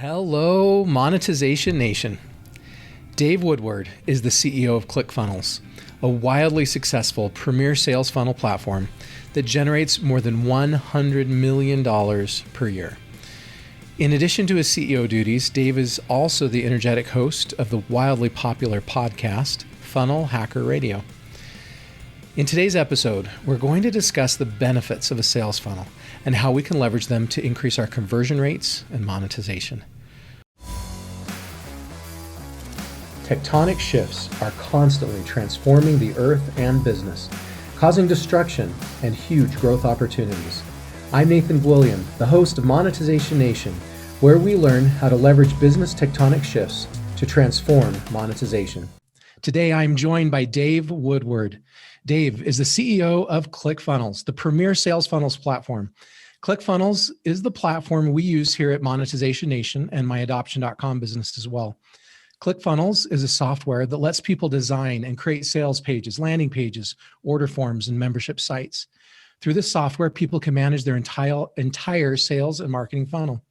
Hello, Monetization Nation. Dave Woodward is the CEO of Clickfunnels, a wildly successful premier sales funnel platform that generates more than $100 million per year. In addition to his CEO duties, Dave is also the energetic host of the wildly popular podcast, Funnel Hacker Radio. In today's episode, we're going to discuss the benefits of a sales funnel and how we can leverage them to increase our conversion rates and monetization. Tectonic shifts are constantly transforming the earth and business, causing destruction and huge growth opportunities. I'm Nathan William, the host of Monetization Nation, where we learn how to leverage business tectonic shifts to transform monetization. Today, I'm joined by Dave Woodward. Dave is the CEO of Clickfunnels, the premier sales funnels platform. Clickfunnels is the platform we use here at Monetization Nation and myadoption.com business as well. Clickfunnels is a software that lets people design and create sales pages, landing pages, order forms, and membership sites. Through this software, people can manage their entire sales and marketing funnel.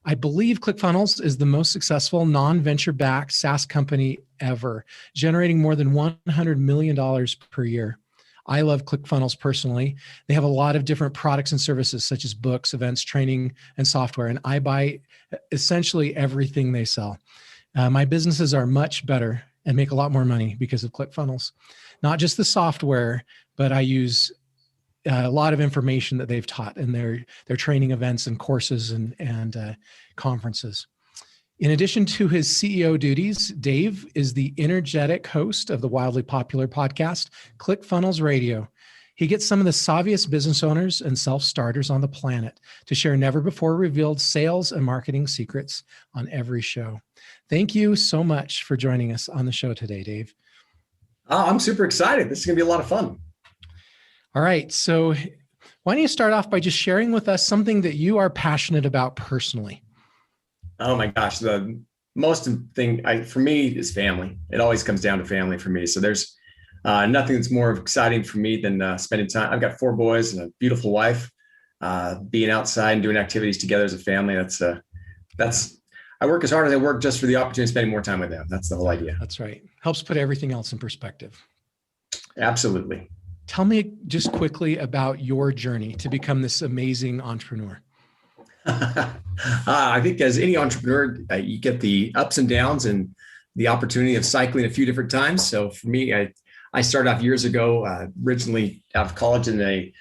I believe Clickfunnels is the most successful non-venture-backed SaaS company ever, generating more than $100 million per year. I love Clickfunnels personally. They have a lot of different products and services such as books, events, training, and software, and I buy essentially everything they sell. My businesses are much better and make a lot more money because of Clickfunnels. Not just the software, but I use a lot of information that they've taught in their training events and courses and conferences. In addition to his CEO duties, Dave is the energetic host of the wildly popular podcast, Clickfunnels Radio. He gets some of the savviest business owners and self-starters on the planet to share never-before-revealed sales and marketing secrets on every show. Thank you so much for joining us on the show today, Dave. I'm super excited. This is going to be a lot of fun. All right. So why don't you start off by just sharing with us something that you are passionate about personally? Oh my gosh. The most thing for me is family. It always comes down to family for me. So there's nothing that's more exciting for me than spending time. I've got 4 boys and a beautiful wife. Being outside and doing activities together as a family. I work as hard as I work just for the opportunity of spending more time with them. That's the whole idea. That's right. Helps put everything else in perspective. Absolutely. Tell me just quickly about your journey to become this amazing entrepreneur. I think as any entrepreneur, you get the ups and downs and the opportunity of cycling a few different times. So for me, I started off years ago, originally out of college in a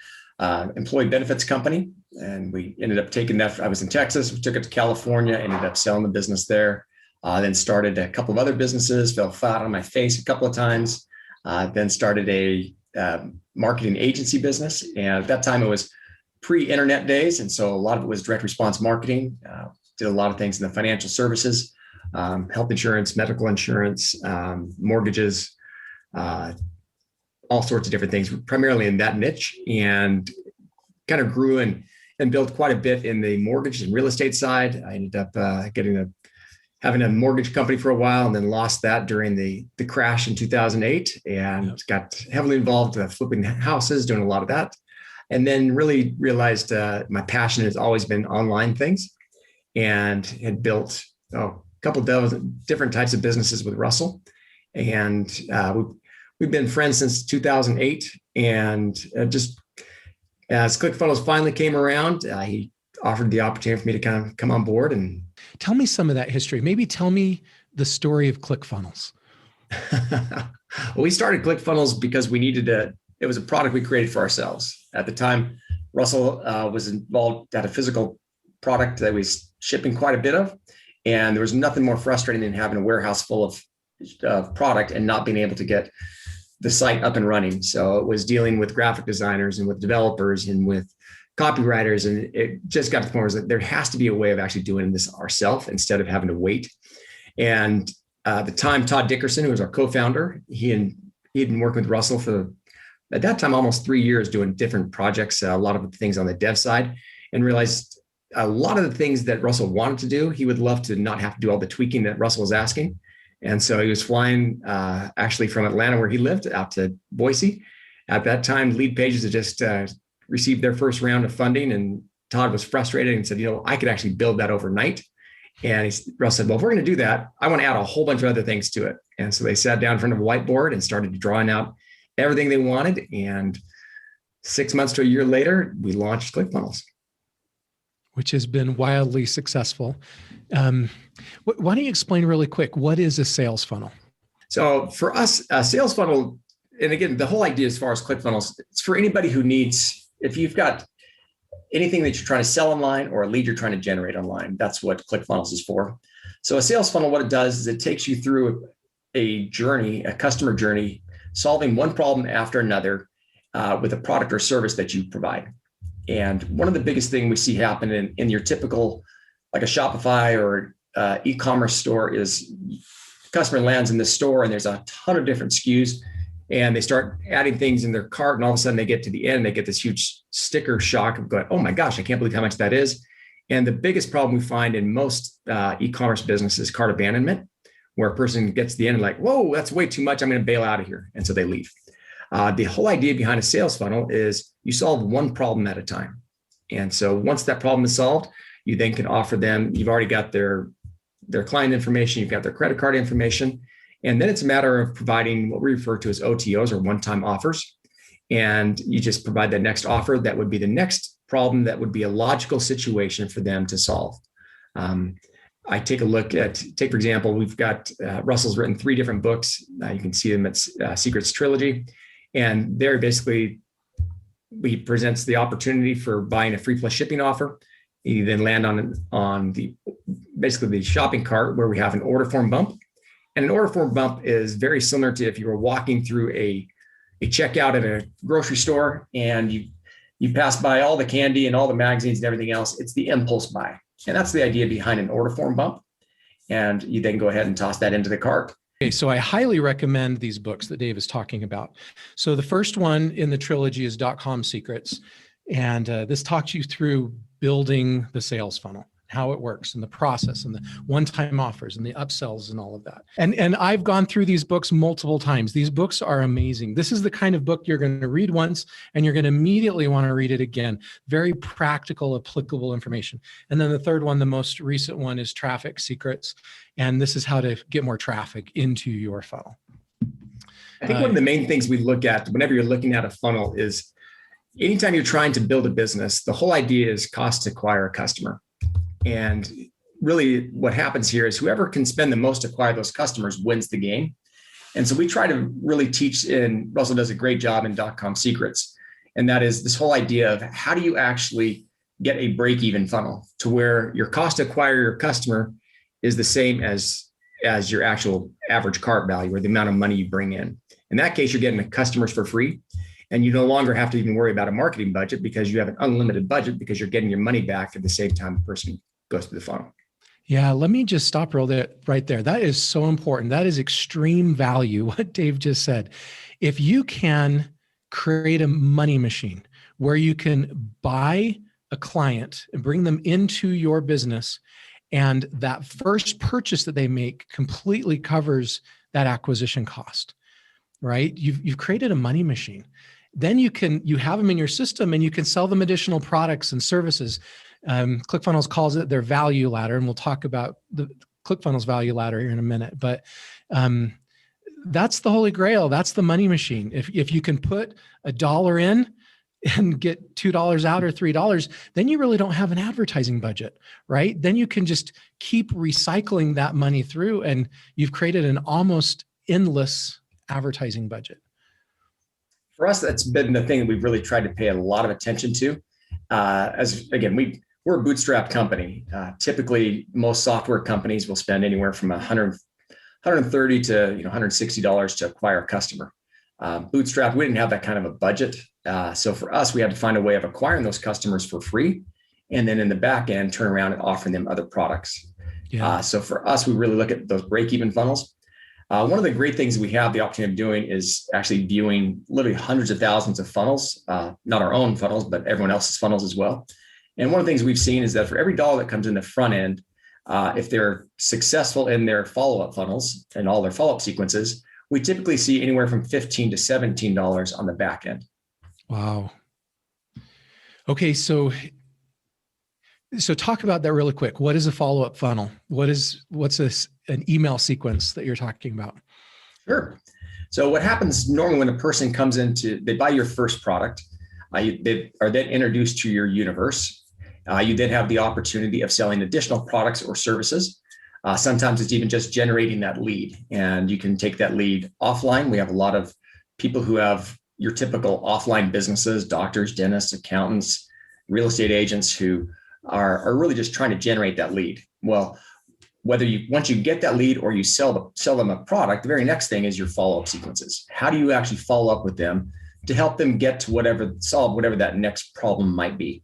employee benefits company. And we ended up taking that. I was in Texas, we took it to California, ended up selling the business there. Then started a couple of other businesses, fell flat on my face a couple of times. Then started a marketing agency business. And at that time it was pre-internet days. And so a lot of it was direct response marketing. Did a lot of things in the financial services, health insurance, medical insurance, mortgages, all sorts of different things, primarily in that niche, and kind of grew and built quite a bit in the mortgage and real estate side. I ended up having a mortgage company for a while, and then lost that during the crash in 2008, and got heavily involved flipping houses, doing a lot of that. And then really realized my passion has always been online things, and had built a couple of different types of businesses with Russell. And we've been friends since 2008, and just as Clickfunnels finally came around, he offered the opportunity for me to kind of come on board. And tell me some of that history. Maybe tell me the story of Clickfunnels. Well, we started Clickfunnels because it was a product we created for ourselves. At the time, Russell was involved, had a physical product that we was shipping quite a bit of. And there was nothing more frustrating than having a warehouse full of product and not being able to get the site up and running. So it was dealing with graphic designers and with developers and with copywriters. And it just got to the point where it was like, there has to be a way of actually doing this ourselves instead of having to wait. And at the time, Todd Dickerson, who was our co-founder, he had been working with Russell for, at that time, almost 3 years doing different projects, a lot of things on the dev side, and realized a lot of the things that Russell wanted to do, he would love to not have to do all the tweaking that Russell was asking. And so he was flying actually from Atlanta, where he lived, out to Boise. At that time, Lead Pages had just received their first round of funding, and Todd was frustrated and said, I could actually build that overnight And Russ said, well, if we're going to do that, I want to add a whole bunch of other things to it. And so they sat down in front of a whiteboard and started drawing out everything they wanted. And 6 months to a year later, we launched ClickFunnels, which has been wildly successful. Why don't you explain really quick, what is a sales funnel? So for us, a sales funnel, and again, the whole idea as far as ClickFunnels, it's for anybody who needs, if you've got anything that you're trying to sell online or a lead you're trying to generate online, that's what ClickFunnels is for. So a sales funnel, what it does is it takes you through a journey, a customer journey, solving one problem after another with a product or service that you provide. And one of the biggest things we see happen in your typical, like a Shopify or e-commerce store, is customer lands in the store and there's a ton of different SKUs, and they start adding things in their cart, and all of a sudden they get to the end, they get this huge sticker shock of going, oh my gosh, I can't believe how much that is. And the biggest problem we find in most e-commerce businesses is cart abandonment, where a person gets to the end and like, whoa, that's way too much, I'm going to bail out of here. And so they leave. The whole idea behind a sales funnel is you solve one problem at a time. And so once that problem is solved, you then can offer them, you've already got their client information, you've got their credit card information, and then it's a matter of providing what we refer to as OTOs, or one-time offers. And you just provide that next offer that would be the next problem that would be a logical situation for them to solve. I take a look at, for example, we've got, Russell's written 3 different books. You can see them at Secrets Trilogy. And there basically, he presents the opportunity for buying a free plus shipping offer. You then land on basically the shopping cart, where we have an order form bump. And an order form bump is very similar to if you were walking through a checkout at a grocery store and you pass by all the candy and all the magazines and everything else. It's the impulse buy. And that's the idea behind an order form bump. And you then go ahead and toss that into the cart. Okay, so I highly recommend these books that Dave is talking about. So the first one in the trilogy is .com Secrets. And this talks you through building the sales funnel, how it works, and the process, and the one-time offers, and the upsells, and all of that. And I've gone through these books multiple times. These books are amazing. This is the kind of book you're going to read once, and you're going to immediately want to read it again. Very practical, applicable information. And then the third one, the most recent one, is Traffic Secrets. And this is how to get more traffic into your funnel. I think one of the main things we look at whenever you're looking at a funnel is anytime you're trying to build a business, the whole idea is cost to acquire a customer. And really what happens here is whoever can spend the most to acquire those customers wins the game. And so we try to really teach, and Russell does a great job in .com Secrets. And that is this whole idea of how do you actually get a break-even funnel to where your cost to acquire your customer is the same as your actual average cart value, or the amount of money you bring in. In that case, you're getting the customers for free. And you no longer have to even worry about a marketing budget, because you have an unlimited budget, because you're getting your money back at the same time the person goes through the funnel. Yeah, let me just stop right there. That is so important. That is extreme value, what Dave just said. If you can create a money machine where you can buy a client and bring them into your business, and that first purchase that they make completely covers that acquisition cost, right? You've created a money machine. Then you have them in your system, and you can sell them additional products and services. ClickFunnels calls it their value ladder, and we'll talk about the ClickFunnels value ladder here in a minute. But that's the holy grail. That's the money machine. If you can put $1 in and get $2 out or $3, then you really don't have an advertising budget, right? Then you can just keep recycling that money through, and you've created an almost endless advertising budget. For us, that's been the thing that we've really tried to pay a lot of attention to. We're a bootstrap company. Typically, most software companies will spend anywhere from $130 to $160 to acquire a customer. Bootstrap, we didn't have that kind of a budget. So for us, we had to find a way of acquiring those customers for free, and then in the back end, turn around and offer them other products. Yeah. So for us, we really look at those break-even funnels. One of the great things we have the opportunity of doing is actually viewing literally hundreds of thousands of funnels, not our own funnels, but everyone else's funnels as well. And one of the things we've seen is that for every dollar that comes in the front end, if they're successful in their follow-up funnels and all their follow-up sequences, we typically see anywhere from $15 to $17 on the back end. Wow. Okay, so So talk about that really quick. What is a follow-up funnel? What's an email sequence that you're talking about? Sure. So what happens normally when a person comes they buy your first product, they are then introduced to your universe. You then have the opportunity of selling additional products or services. Sometimes it's even just generating that lead, and you can take that lead offline. We have a lot of people who have your typical offline businesses, doctors, dentists, accountants, real estate agents who are really just trying to generate that lead. Well, once you get that lead or you sell them a product, the very next thing is your follow-up sequences. How do you actually follow up with them to help them get to solve whatever that next problem might be?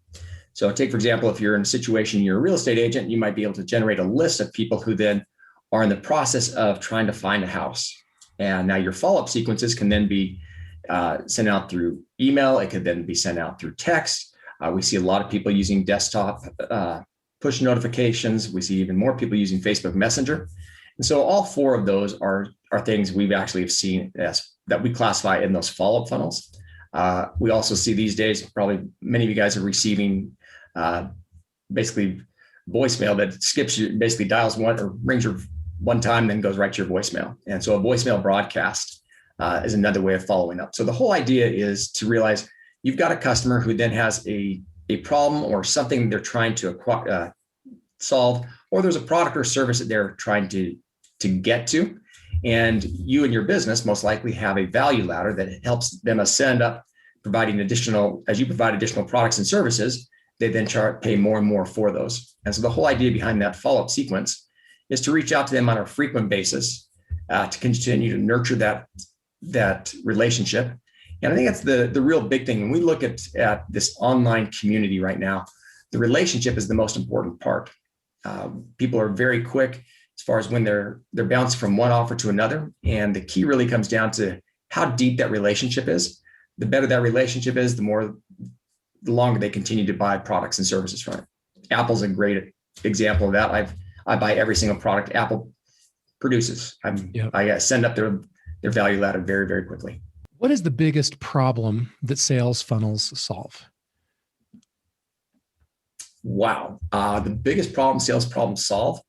So take, for example, if you're in a situation, you're a real estate agent, you might be able to generate a list of people who then are in the process of trying to find a house. And now your follow-up sequences can then be sent out through email. It could then be sent out through text. We see a lot of people using desktop push notifications. We see even more people using Facebook Messenger. And so all four of those are things we've actually have seen that we classify in those follow-up funnels. We also see these days, probably many of you guys are receiving basically voicemail that skips you, basically dials one or rings your one time, then goes right to your voicemail. And so a voicemail broadcast is another way of following up. So the whole idea is to realize you've got a customer who then has a problem or something they're trying to solve, or there's a product or service that they're trying to get to. And you and your business most likely have a value ladder that helps them ascend up, providing as you provide additional products and services, they then pay more and more for those. And so the whole idea behind that follow-up sequence is to reach out to them on a frequent basis to continue to nurture that relationship. And I think that's the real big thing. When we look at this online community right now, the relationship is the most important part. People are very quick as far as when they're bouncing from one offer to another. And the key really comes down to how deep that relationship is. The better that relationship is, the longer they continue to buy products and services from it. Apple's a great example of that. I buy every single product Apple produces. I send up their value ladder very, very quickly. What is the biggest problem that sales funnels solve? Wow. The biggest problem sales problems solve,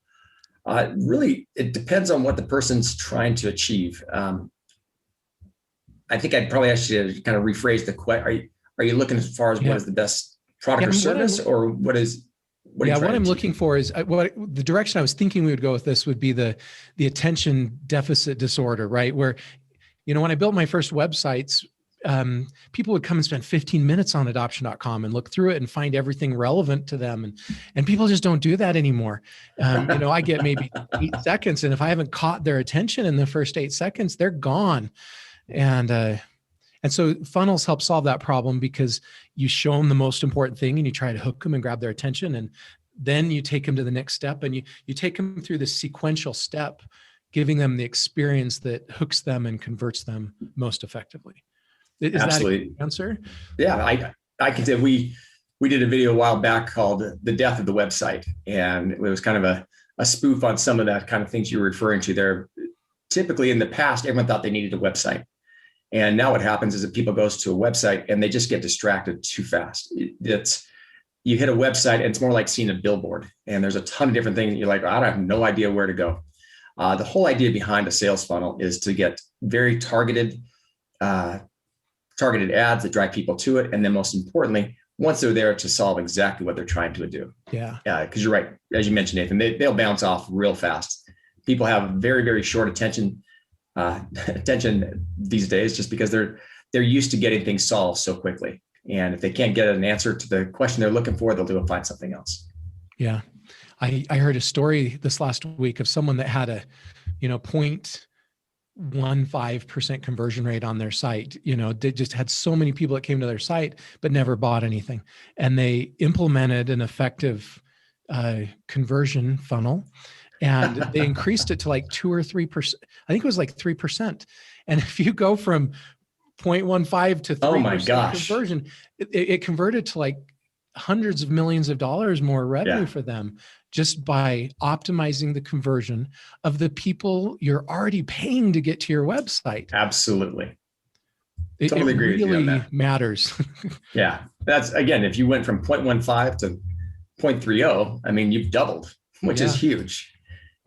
really, it depends on what the person's trying to achieve. I think I'd probably ask you to kind of rephrase the question. Are you looking as far as what is the best product or service, or what is? What I'm looking for is the direction I was thinking we would go with this would be the attention deficit disorder, right? Where, when I built my first websites, people would come and spend 15 minutes on adoption.com and look through it and find everything relevant to them. And people just don't do that anymore. I get maybe 8 seconds. And if I haven't caught their attention in the first 8 seconds, they're gone. And so funnels help solve that problem because you show them the most important thing and you try to hook them and grab their attention. And then you take them to the next step and you take them through the sequential step, giving them the experience that hooks them and converts them most effectively. Is Absolutely. that an answer? Yeah, I can say we did a video a while back called "The Death of the Website," and it was kind of a spoof on some of that kind of things you were referring to there. Typically, in the past, everyone thought they needed a website, and now what happens is that people goes to a website and they just get distracted too fast. You hit a website and it's more like seeing a billboard, and there's a ton of different things. You're like, I have no idea where to go. The whole idea behind a sales funnel is to get very targeted ads that drive people to it. And then most importantly, once they're there, to solve exactly what they're trying to do. Yeah. Because you're right. As you mentioned, Nathan, they'll bounce off real fast. People have very, very short attention these days, just because they're used to getting things solved so quickly. And if they can't get an answer to the question they're looking for, they'll find something else. Yeah. I heard a story this last week of someone that had a, 0.15% conversion rate on their site. They just had so many people that came to their site, but never bought anything. And they implemented an effective conversion funnel, and they increased it to like 2 or 3%. I think it was like 3%. And if you go from 0.15 to 3% conversion, it converted to like hundreds of millions of dollars more revenue for them, just by optimizing the conversion of the people you're already paying to get to your website. Absolutely. It really matters. Yeah. That's, again, if you went from 0.15 to 0.30, I mean, you've doubled, which is huge.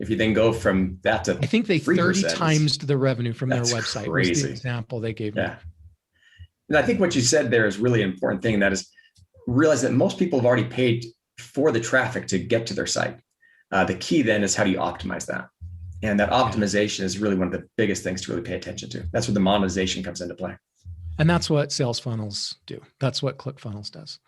If you then go from that to I think they 30 times the revenue from their website crazy. was the example they gave me. Yeah. And I think what you said there is really an important thing. That is, realize that most people have already paid for the traffic to get to their site. The key then is how do you optimize that? And that optimization is really one of the biggest things to really pay attention to. That's where the monetization comes into play. And that's what sales funnels do. That's what Clickfunnels does.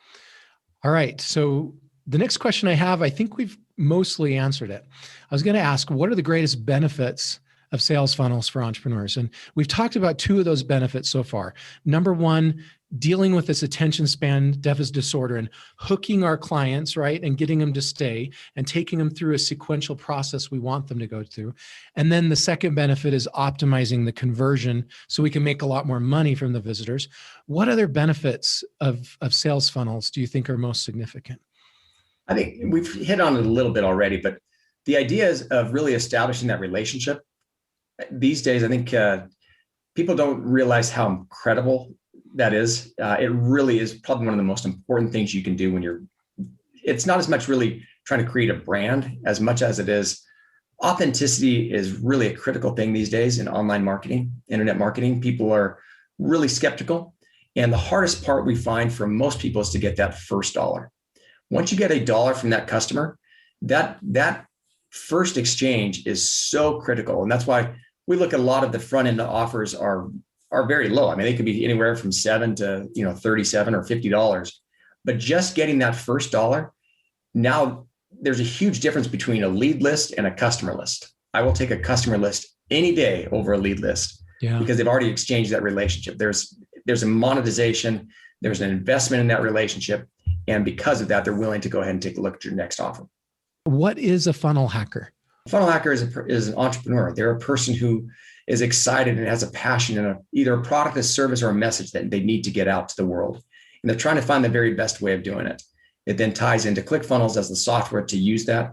All right. So the next question I have, I think we've mostly answered it. I was going to ask, what are the greatest benefits of sales funnels for entrepreneurs? And we've talked about two of those benefits so far. Number one, dealing with this attention span deficit disorder and hooking our clients, right? And getting them to stay and taking them through a sequential process we want them to go through. And then the second benefit is optimizing the conversion so we can make a lot more money from the visitors. What other benefits of sales funnels do you think are most significant? I think we've hit on it a little bit already, but the idea is of really establishing that relationship. These days, I think people don't realize how incredible that is. It really is probably one of the most important things you can do when it's not as much really trying to create a brand as much as it is authenticity is really a critical thing these days in online marketing, internet marketing. People are really skeptical. And the hardest part we find for most people is to get that first dollar. Once you get $1 from that customer, that first exchange is so critical. And that's why we look at a lot of the front end offers are very low. I mean, they could be anywhere from $7 to $37 or $50. But just getting that first dollar, now there's a huge difference between a lead list and a customer list. I will take a customer list any day over a lead list because they've already exchanged that relationship. There's a monetization, there's an investment in that relationship. And because of that, they're willing to go ahead and take a look at your next offer. What is a funnel hacker? A funnel hacker is an entrepreneur. They're a person who is excited and has a passion in either a product, a service, or a message that they need to get out to the world. And they're trying to find the very best way of doing it. It then ties into ClickFunnels as the software to use that.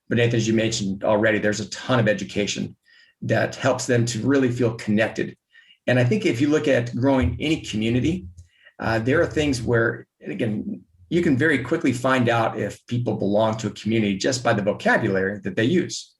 But Nathan, as you mentioned already, there's a ton of education that helps them to really feel connected. And I think if you look at growing any community, there are things where, and again, you can very quickly find out if people belong to a community just by the vocabulary that they use.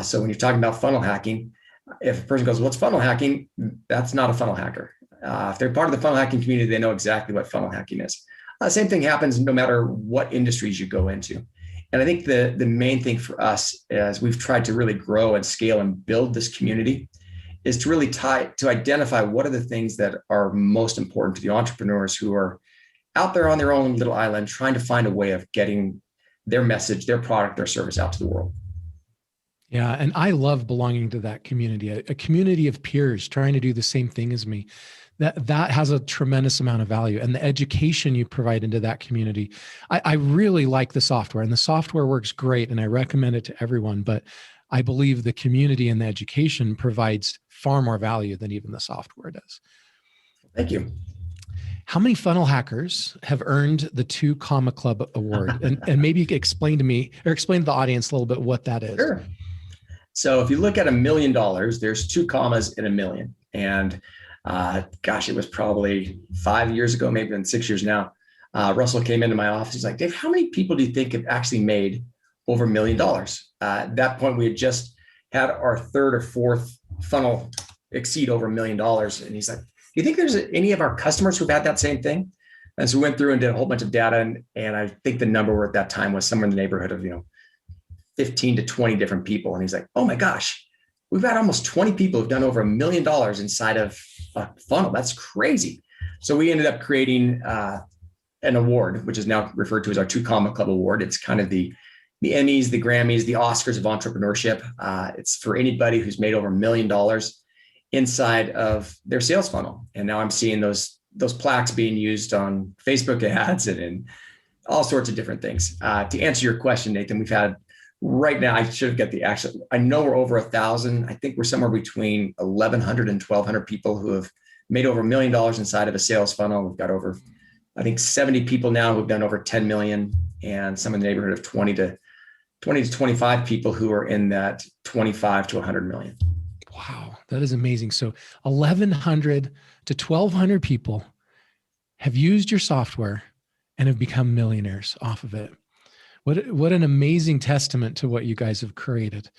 So when you're talking about funnel hacking, if a person goes, what's funnel hacking? That's not a funnel hacker. If they're part of the funnel hacking community, they know exactly what funnel hacking is. Same thing happens no matter what industries you go into. And I think the main thing for us as we've tried to really grow and scale and build this community is to really identify what are the things that are most important to the entrepreneurs who are out there on their own little island, trying to find a way of getting their message, their product, their service out to the world. Yeah. And I love belonging to that community, a community of peers trying to do the same thing as me. That has a tremendous amount of value. And the education you provide into that community, I really like the software, and the software works great. And I recommend it to everyone, but I believe the community and the education provides far more value than even the software does. Thank you. How many funnel hackers have earned the 2 Comma Club award? And maybe you could explain to me or explain to the audience a little bit what that is. Sure. So if you look at $1 million, there's 2 commas in a million. And it was probably 5 years ago, maybe been 6 years now. Russell came into my office. He's like, Dave, how many people do you think have actually made over $1 million? At that point, we had just had our 3rd or 4th funnel exceed over $1 million. And he's like, do you think there's any of our customers who've had that same thing? And so we went through and did a whole bunch of data. And I think the number at that time was somewhere in the neighborhood of, 15 to 20 different people. And he's like, oh my gosh, we've got almost 20 people who've done over $1 million inside of a funnel. That's crazy. So we ended up creating an award, which is now referred to as our 2 Comma Club Award. It's kind of the Emmys, the Grammys, the Oscars of entrepreneurship. It's for anybody who's made over $1 million inside of their sales funnel. And now I'm seeing those plaques being used on Facebook ads and in all sorts of different things. To answer your question, Nathan, we've had right now, I should have got the actual, I know we're over 1,000. I think we're somewhere between 1,100 and 1,200 people who have made over $1 million inside of a sales funnel. We've got over, I think, 70 people now who've done over 10 million, and some in the neighborhood of 20 to 25 people who are in that 25 to 100 million. Wow, that is amazing. So 1,100 to 1,200 people have used your software and have become millionaires off of it. What an amazing testament to what you guys have created.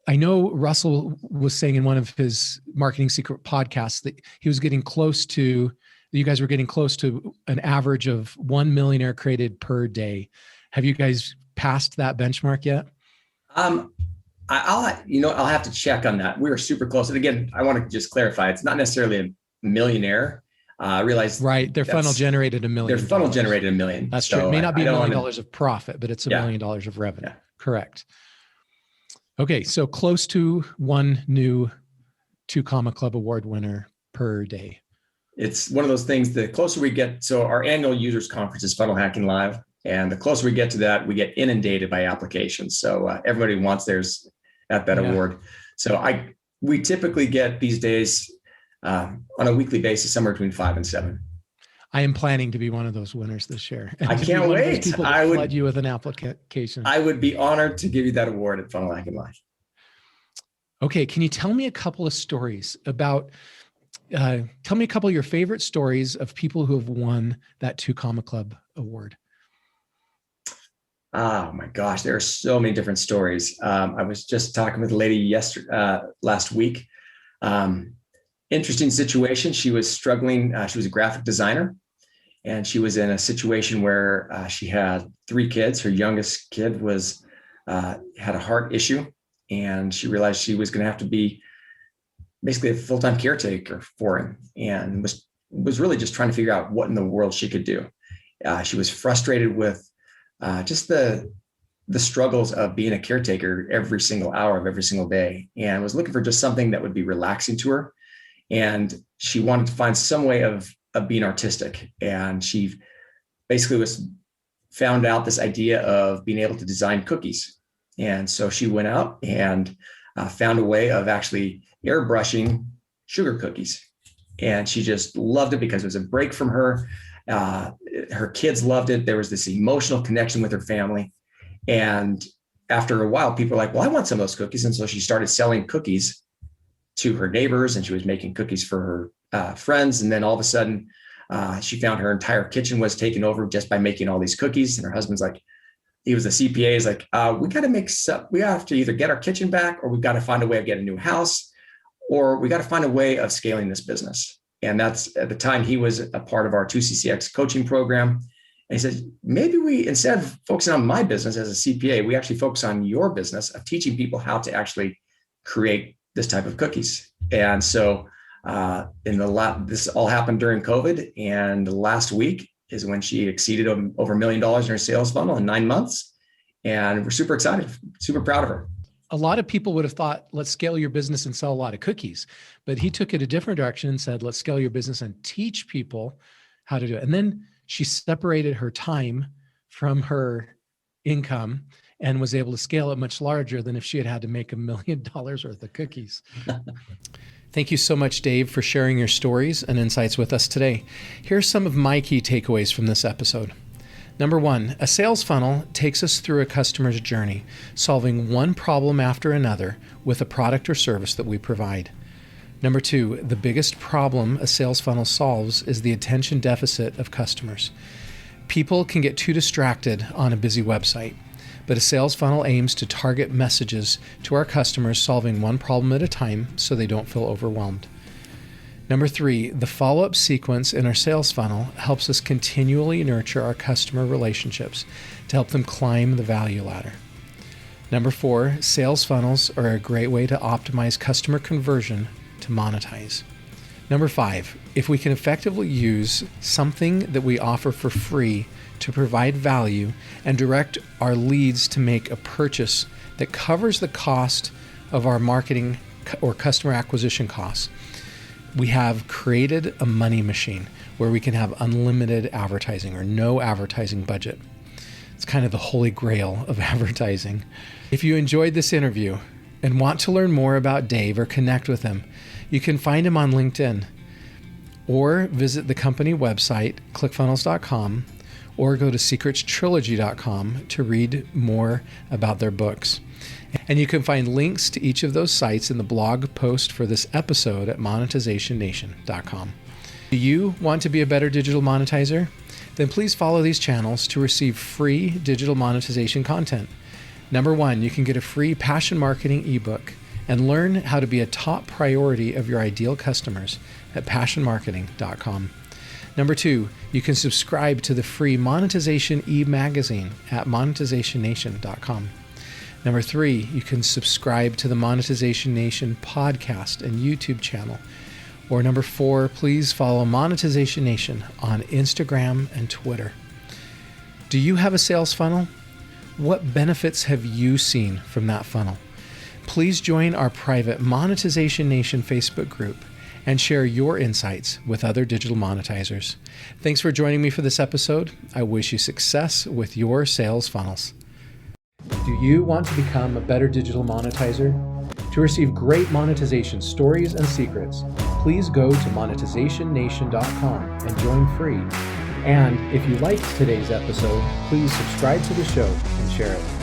I know Russell was saying in one of his Marketing Secret podcasts that you guys were getting close to an average of 1 millionaire created per day. Have you guys passed that benchmark yet? I'll have to check on that. We were super close. And again, I want to just clarify, it's not necessarily a millionaire. I realize their funnel generated $1 million. Their funnel generated $1 million. That's true. It may not be $1 million of profit, but it's $1 million of revenue. Yeah. Correct. Okay, so close to one new 2 Comma Club award winner per day. It's one of those things, the closer we get, so our annual users conference is Funnel Hacking Live. And the closer we get to that, we get inundated by applications. So everybody wants theirs at that award. So we typically get these days on a weekly basis, somewhere between 5 and 7. I am planning to be one of those winners this year. I can't wait. I would flood you with an application. I would be honored to give you that award at Funnel Hacking Live. Okay, can you tell me a couple of stories about? Tell me a couple of your favorite stories of people who have won that 2 Comma Club award. Oh my gosh, there are so many different stories. I was just talking with a lady last week. Interesting situation. She was struggling. She was a graphic designer, and she was in a situation where she had 3 kids. Her youngest kid had a heart issue, and she realized she was going to have to be basically a full-time caretaker for him, and was really just trying to figure out what in the world she could do. She was frustrated with just the struggles of being a caretaker every single hour of every single day, and was looking for just something that would be relaxing to her. And she wanted to find some way of being artistic. And she basically found out this idea of being able to design cookies. And so she went out and found a way of actually airbrushing sugar cookies. And she just loved it because it was a break from her. Her kids loved it. There was this emotional connection with her family. And after a while, people were like, well, I want some of those cookies. And so she started selling cookies to her neighbors, and she was making cookies for her friends. And then all of a sudden, she found her entire kitchen was taken over just by making all these cookies. And her husband's like, he was a CPA, is like, we got to we have to either get our kitchen back, or we've got to find a way of getting a new house, or we got to find a way of scaling this business. And that's, at the time, he was a part of our 2CCX coaching program. And he said, maybe we, instead of focusing on my business as a CPA, we actually focus on your business of teaching people how to actually create this type of cookies. And so this all happened during COVID. And last week is when she exceeded over $1 million in her sales funnel in 9 months. And we're super excited, super proud of her. A lot of people would have thought, let's scale your business and sell a lot of cookies. But he took it a different direction and said, let's scale your business and teach people how to do it. And then she separated her time from her income and was able to scale it much larger than if she had to make $1 million worth of cookies. Thank you so much, Dave, for sharing your stories and insights with us today. Here's some of my key takeaways from this episode. Number 1, a sales funnel takes us through a customer's journey, solving one problem after another with a product or service that we provide. Number 2, the biggest problem a sales funnel solves is the attention deficit of customers. People can get too distracted on a busy website, but a sales funnel aims to target messages to our customers, solving one problem at a time so they don't feel overwhelmed. Number 3, the follow-up sequence in our sales funnel helps us continually nurture our customer relationships to help them climb the value ladder. Number 4, sales funnels are a great way to optimize customer conversion to monetize. Number 5, if we can effectively use something that we offer for free to provide value and direct our leads to make a purchase that covers the cost of our marketing or customer acquisition costs, we have created a money machine where we can have unlimited advertising or no advertising budget. It's kind of the holy grail of advertising. If you enjoyed this interview and want to learn more about Dave or connect with him, you can find him on LinkedIn or visit the company website, clickfunnels.com, or go to secretstrilogy.com to read more about their books. And you can find links to each of those sites in the blog post for this episode at monetizationnation.com. Do you want to be a better digital monetizer? Then please follow these channels to receive free digital monetization content. Number one, you can get a free passion marketing ebook and learn how to be a top priority of your ideal customers at passionmarketing.com. Number two, you can subscribe to the free Monetization e-magazine at monetizationnation.com. Number three, you can subscribe to the Monetization Nation podcast and YouTube channel. Or number four, please follow Monetization Nation on Instagram and Twitter. Do you have a sales funnel? What benefits have you seen from that funnel? Please join our private Monetization Nation Facebook group and share your insights with other digital monetizers. Thanks for joining me for this episode. I wish you success with your sales funnels. Do you want to become a better digital monetizer? To receive great monetization stories and secrets, please go to monetizationnation.com and join free. And if you liked today's episode, please subscribe to the show and share it.